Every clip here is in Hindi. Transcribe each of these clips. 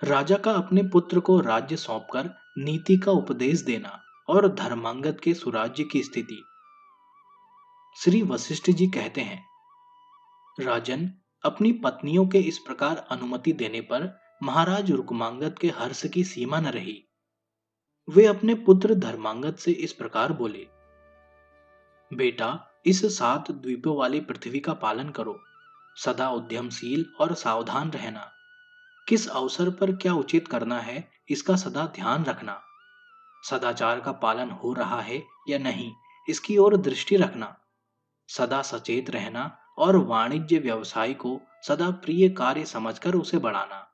राजा का अपने पुत्र को राज्य सौंपकर नीति का उपदेश देना और धर्मांगद के सुराज्य की स्थिति। श्री वशिष्ठ जी कहते हैं, राजन, अपनी पत्नियों के इस प्रकार अनुमति देने पर महाराज रुक्मांगद के हर्ष की सीमा न रही। वे अपने पुत्र धर्मांगद से इस प्रकार बोले, बेटा, इस 7 द्वीपों वाली पृथ्वी का पालन करो। सदा उद्यमशील और सावधान रहना। किस अवसर पर क्या उचित करना है, इसका सदा ध्यान रखना। सदाचार का पालन हो रहा है या नहीं, इसकी ओर दृष्टि रखना। सदा सचेत रहना और वाणिज्य व्यवसाय को सदा प्रिय कार्य समझकर उसे बढ़ाना।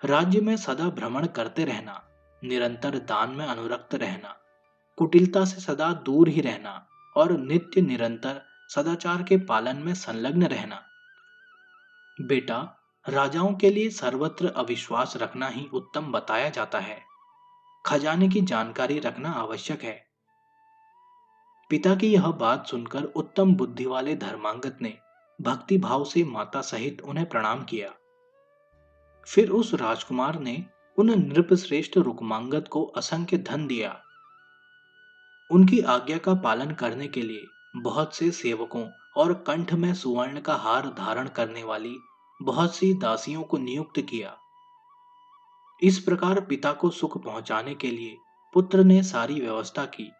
राज्य में सदा भ्रमण करते रहना। निरंतर दान में अनुरक्त रहना। कुटिलता से सदा दूर ही रहना और नित्य निरंतर सदाचार के पालन में संलग्न रहना। बेटा, राजाओं के लिए सर्वत्र अविश्वास रखना ही उत्तम बताया जाता है। खजाने की जानकारी रखना आवश्यक है। पिता की यह बात सुनकर उत्तम बुद्धि वाले धर्मांगद ने भक्ति भाव से माता सहित उन्हें प्रणाम किया। फिर उस राजकुमार ने उन नृपश्रेष्ठ रुक्मांगद को असंख्य धन दिया। उनकी आज्ञा का पालन करने के लिए बहुत से सेवकों और कंठ में सुवर्ण का हार धारण करने वाली बहुत सी दासियों को नियुक्त किया। इस प्रकार पिता को सुख पहुंचाने के लिए पुत्र ने सारी व्यवस्था की।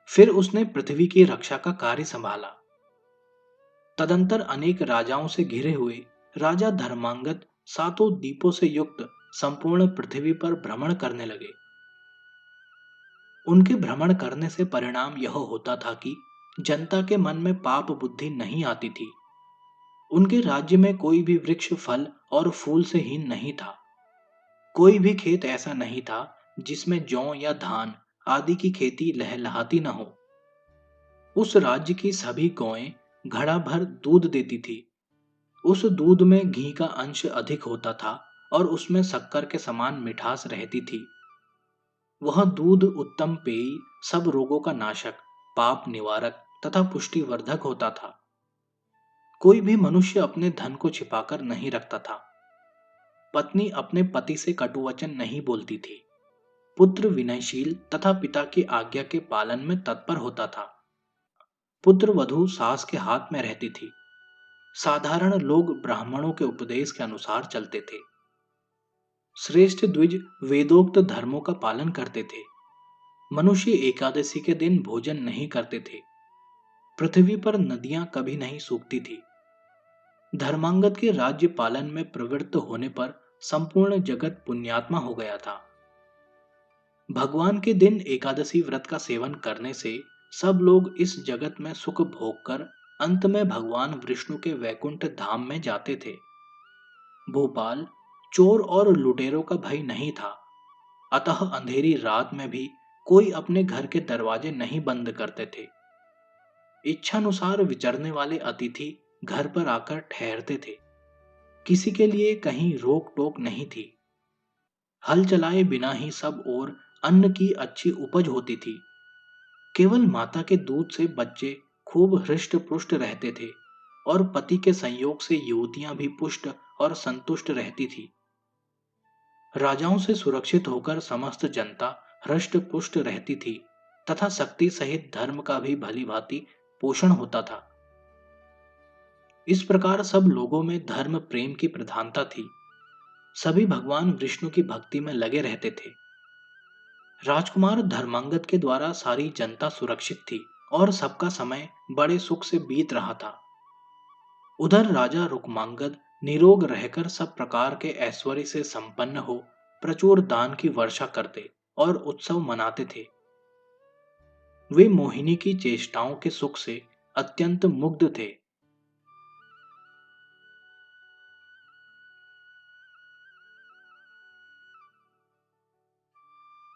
फिर उसने पृथ्वी की रक्षा का कार्य संभाला। तदंतर अनेक राजाओं से घिरे हुए राजा धर्मांगद 7 द्वीपों से युक्त संपूर्ण पृथ्वी पर भ्रमण करने लगे। उनके भ्रमण करने से परिणाम यह होता था कि जनता के मन में पाप बुद्धि नहीं आती थी। उनके राज्य में कोई भी वृक्ष फल और फूल से हीन नहीं था। कोई भी खेत ऐसा नहीं था जिसमें जौ या धान आदि की खेती लहलहाती न हो। उस राज्य की सभी गौएं घड़ा भर दूध देती थी। उस दूध में घी का अंश अधिक होता था और उसमें शक्कर के समान मिठास रहती थी। वह दूध उत्तम पेय, सब रोगों का नाशक, पाप निवारक तथा पुष्टिवर्धक होता था। कोई भी मनुष्य अपने धन को छिपाकर नहीं रखता था। पत्नी अपने पति से कटुवचन नहीं बोलती थी। पुत्र विनयशील तथा पिता की आज्ञा के पालन में तत्पर होता था। पुत्र वधू सास के हाथ में रहती थी। साधारण लोग ब्राह्मणों के उपदेश के अनुसार चलते थे। श्रेष्ठ द्विज वेदोक्त धर्मों का पालन करते थे। मनुष्य एकादशी के दिन भोजन नहीं करते थे। पृथ्वी पर नदियां कभी नहीं सूखती थी। धर्मांगद के राज्य पालन में प्रवृत्त होने पर संपूर्ण जगत पुण्यात्मा हो गया था। भगवान के दिन एकादशी व्रत का सेवन करने से सब लोग इस जगत में सुख भोग कर अंत में भगवान विष्णु के वैकुंठ धाम में जाते थे। भोपाल चोर और लुटेरों का भय नहीं था, अतः अंधेरी रात में भी कोई अपने घर के दरवाजे नहीं बंद करते थे। इच्छानुसार विचरने वाले अतिथि घर पर आकर ठहरते थे। किसी के लिए कहीं रोक टोक नहीं थी। हल चलाए बिना ही सब ओर अन्न की अच्छी उपज होती थी। केवल माता के दूध से बच्चे खूब हृष्ट पुष्ट रहते थे और पति के संयोग से युवतियां भी पुष्ट और संतुष्ट रहती थी। राजाओं से सुरक्षित होकर समस्त जनता हृष्ट पुष्ट रहती थी तथा शक्ति सहित धर्म का भी भली भांति पोषण होता था। इस प्रकार सब लोगों में धर्म प्रेम की प्रधानता थी। सभी भगवान विष्णु की भक्ति में लगे रहते थे। राजकुमार धर्मांगद के द्वारा सारी जनता सुरक्षित थी और सबका समय बड़े सुख से बीत रहा था। उधर राजा रुक्मांगद निरोग रहकर सब प्रकार के ऐश्वर्य से संपन्न हो प्रचुर दान की वर्षा करते और उत्सव मनाते थे। वे मोहिनी की चेष्टाओं के सुख से अत्यंत मुग्ध थे